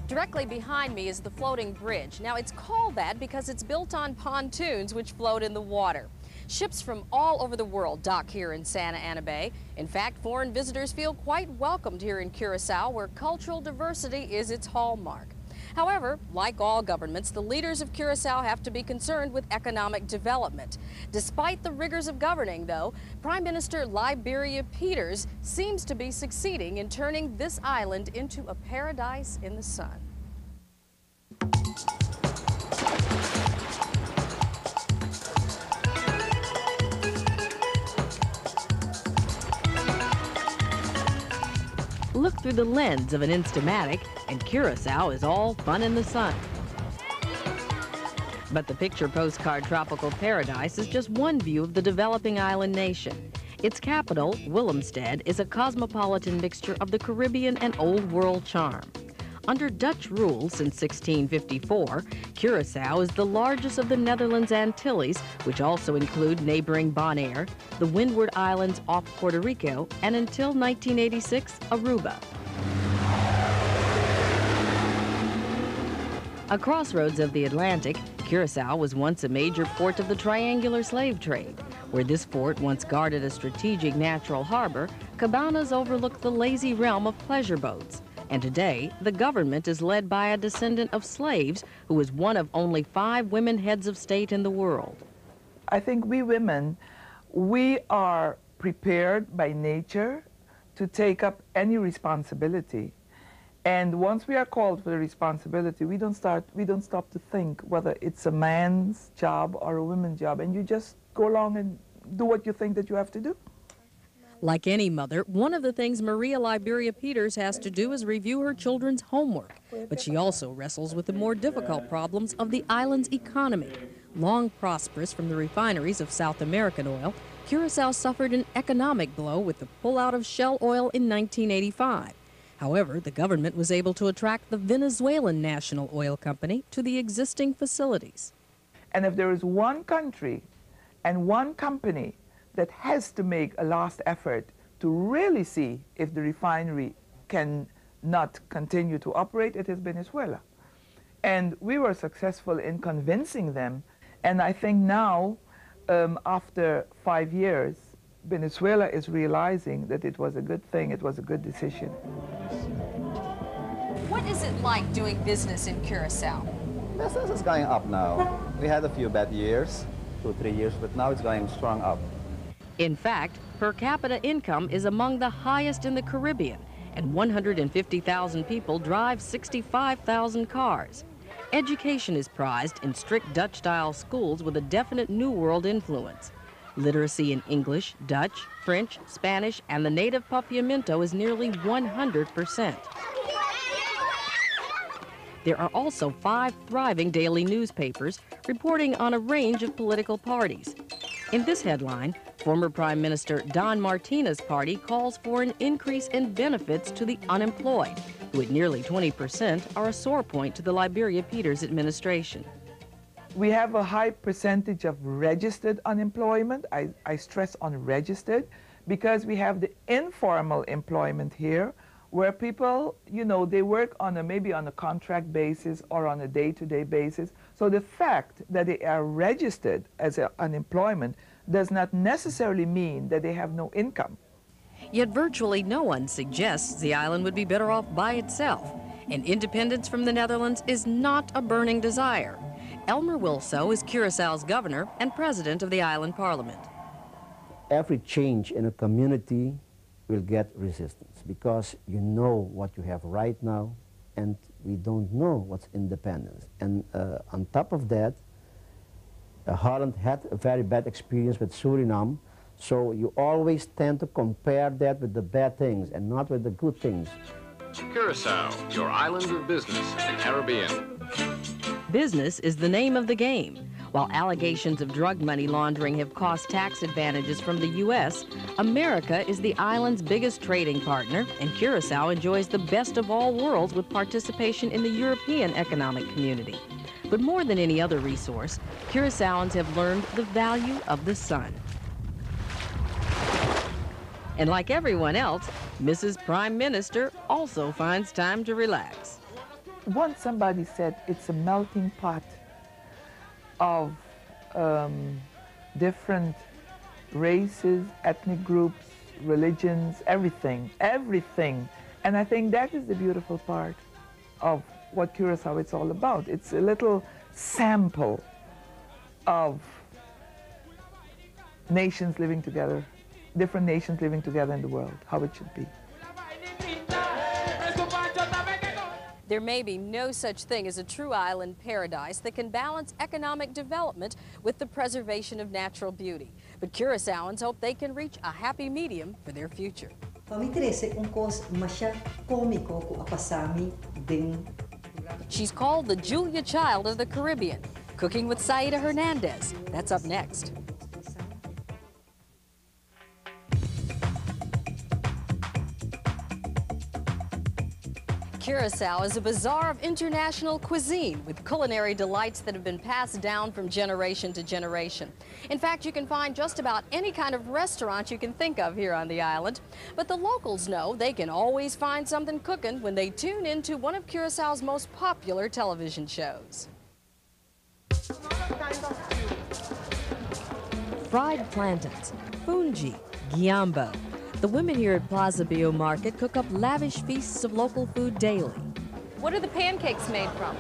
Directly behind me is the floating bridge. Now, it's called that because it's built on pontoons which float in the water. Ships from all over the world dock here in Santa Ana Bay. In fact, foreign visitors feel quite welcomed here in Curacao, where cultural diversity is its hallmark. However, like all governments, the leaders of Curacao have to be concerned with economic development. Despite the rigors of governing, though, Prime Minister Liberia Peters seems to be succeeding in turning this island into a paradise in the sun. Look through the lens of an Instamatic, and Curacao is all fun in the sun. But the picture postcard tropical paradise is just one view of the developing island nation. Its capital, Willemstad, is a cosmopolitan mixture of the Caribbean and Old World charm. Under Dutch rule since 1654, Curacao is the largest of the Netherlands Antilles, which also include neighboring Bonaire, the Windward Islands off Puerto Rico, and until 1986, Aruba. A crossroads of the Atlantic, Curacao was once a major port of the triangular slave trade. Where this fort once guarded a strategic natural harbor, cabanas overlook the lazy realm of pleasure boats. And today, the government is led by a descendant of slaves who is one of only 5 women heads of state in the world. I think we women, we are prepared by nature to take up any responsibility. And once we are called for the responsibility, we don't stop to think whether it's a man's job or a woman's job, and you just go along and do what you think that you have to do. Like any mother, one of the things Maria Liberia Peters has to do is review her children's homework. But she also wrestles with the more difficult problems of the island's economy. Long prosperous from the refineries of South American oil, Curacao suffered an economic blow with the pullout of Shell oil in 1985. However, the government was able to attract the Venezuelan National Oil Company to the existing facilities. And if there is one country and one company that has to make a last effort to really see if the refinery can not continue to operate, it is Venezuela. And we were successful in convincing them. And I think now, after 5 years, Venezuela is realizing that it was a good thing, it was a good decision. What is it like doing business in Curacao? Business is going up now. We had a few bad years, 2-3 years, but now it's going strong up. In fact, per capita income is among the highest in the Caribbean, and 150,000 people drive 65,000 cars. Education is prized in strict Dutch-style schools with a definite New World influence. Literacy in English, Dutch, French, Spanish, and the native Papiamento is nearly 100%. There are also 5 thriving daily newspapers reporting on a range of political parties. In this headline, former Prime Minister Don Martina's party calls for an increase in benefits to the unemployed, who at nearly 20% are a sore point to the Liberia Peters administration. We have a high percentage of registered unemployment. I stress on registered, because we have the informal employment here, where people, you know, they work on maybe on a contract basis or on a day-to-day basis. So the fact that they are registered as unemployment does not necessarily mean that they have no income. Yet virtually no one suggests the island would be better off by itself, and independence from the Netherlands is not a burning desire. Elmer Wilso is Curaçao's governor and president of the island parliament. Every change in a community will get resistance, because you know what you have right now, and we don't know what's independence. And on top of that, Holland had a very bad experience with Suriname, so you always tend to compare that with the bad things and not with the good things. Curacao, your island of business in the Caribbean. Business is the name of the game. While allegations of drug money laundering have cost tax advantages from the U.S., America is the island's biggest trading partner, and Curacao enjoys the best of all worlds with participation in the European economic community. But more than any other resource, Curaçaoans have learned the value of the sun. And like everyone else, Mrs. Prime Minister also finds time to relax. once somebody said it's a melting pot of different races, ethnic groups, religions, everything. And I think that is the beautiful part of what Curacao is all about. It's a little sample of nations living together, different nations living together in the world, how it should be. There may be no such thing as a true island paradise that can balance economic development with the preservation of natural beauty. But Curaçaoans hope they can reach a happy medium for their future. She's called the Julia Child of the Caribbean, cooking with Saida Hernandez. That's up next. Curacao is a bazaar of international cuisine with culinary delights that have been passed down from generation to generation. In fact, you can find just about any kind of restaurant you can think of here on the island. But the locals know they can always find something cooking when they tune into one of Curaçao's most popular television shows. Fried plantains, fungi, guiambo. The women here at Plaza Bio Market cook up lavish feasts of local food daily. What are the pancakes made from?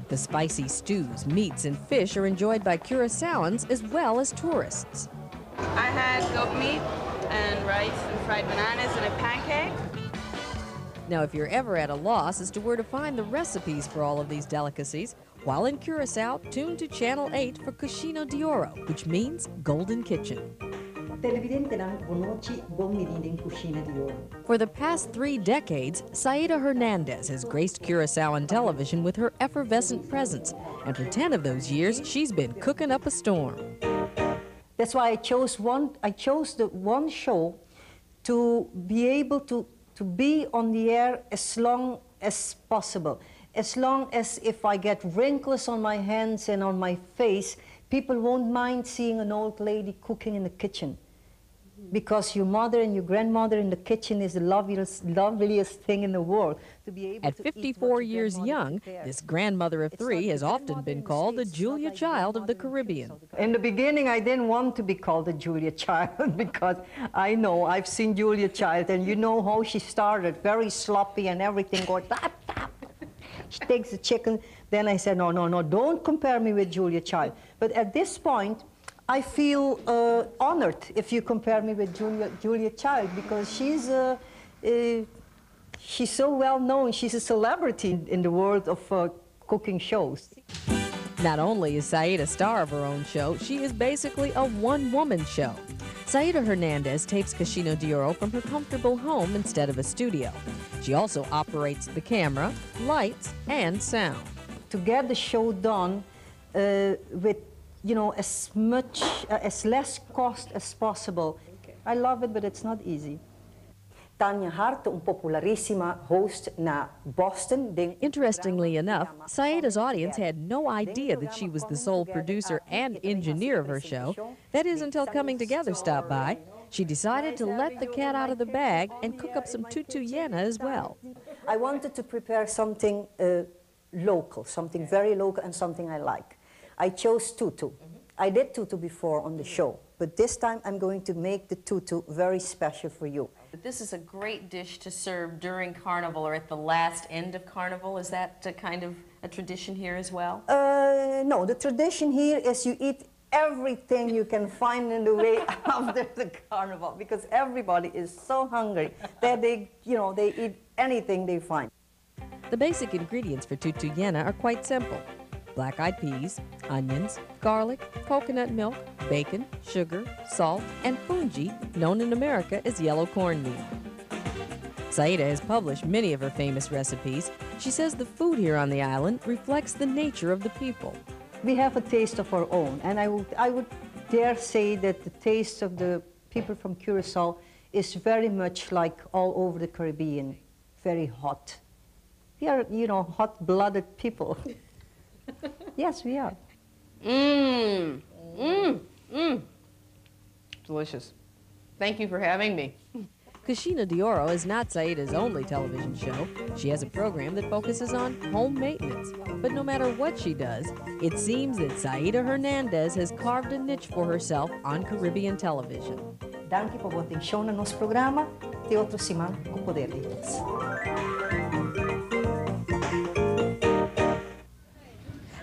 The spicy stews, meats, and fish are enjoyed by Curaçaoans as well as tourists. I had goat meat and rice and fried bananas and a pancake. Now, if you're ever at a loss as to where to find the recipes for all of these delicacies, while in Curacao, tune to Channel 8 for Cucina de Oro, which means Golden Kitchen. For the past 3 decades, Saida Hernandez has graced Curaçaoan television with her effervescent presence, and for 10 of those years, she's been cooking up a storm. That's why I chose the one show to be able to be on the air as long as possible. As long as if I get wrinkles on my hands and on my face, people won't mind seeing an old lady cooking in the kitchen. Because your mother and your grandmother in the kitchen is the loveliest thing in the world. To be able At 54 years young, this grandmother of 3 has often been called the Julia Child of the Caribbean. In the beginning, I didn't want to be called the Julia Child because I know, I've seen Julia Child, and you know how she started, very sloppy and everything going tap, tap. She takes the chicken. Then I said, no, don't compare me with Julia Child. But at this point, I feel honored if you compare me with Julia Child, because she's so well known. She's a celebrity in the world of cooking shows. Not only is Saida a star of her own show, she is basically a one-woman show. Saida Hernandez tapes Cucina de Oro from her comfortable home instead of a studio. She also operates the camera, lights, and sound. To get the show done with as less cost as possible. I love it, but it's not easy. Tanya Hart, un popularísima host na Boston. Interestingly enough, Saida's audience had no idea that she was the sole producer and engineer of her show. That is, until Coming Together stopped by. She decided to let the cat out of the bag and cook up some tutu yena as well. I wanted to prepare something local, something very local and something I like. I chose tutu. I did tutu before on the show, but this time I'm going to make the tutu very special for you. This is a great dish to serve during Carnival or at the last end of Carnival. Is that kind of a tradition here as well? No, the tradition here is you eat everything you can find in the way after the Carnival, because everybody is so hungry that they eat anything they find. The basic ingredients for tutu yena are quite simple. Black-eyed peas, onions, garlic, coconut milk, bacon, sugar, salt, and fungi, known in America as yellow cornmeal. Saida has published many of her famous recipes. She says the food here on the island reflects the nature of the people. We have a taste of our own, and I would dare say that the taste of the people from Curacao is very much like all over the Caribbean, very hot. We are, hot-blooded people. Yes, we are. Delicious. Thank you for having me. Cucina de Oro is not Saida's only television show. She has a program that focuses on home maintenance. But no matter what she does, it seems that Saida Hernandez has carved a niche for herself on Caribbean television. Danke po voting show na nos programa, te outro simang o poder de Deus.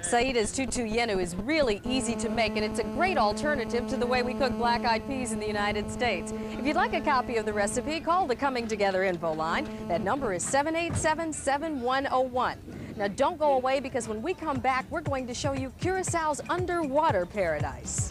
Saida's tutu yenu is really easy to make, and it's a great alternative to the way we cook black-eyed peas in the United States. If you'd like a copy of the recipe, call the Coming Together info line. That number is 787-7101. Now don't go away, because when we come back, we're going to show you Curaçao's underwater paradise.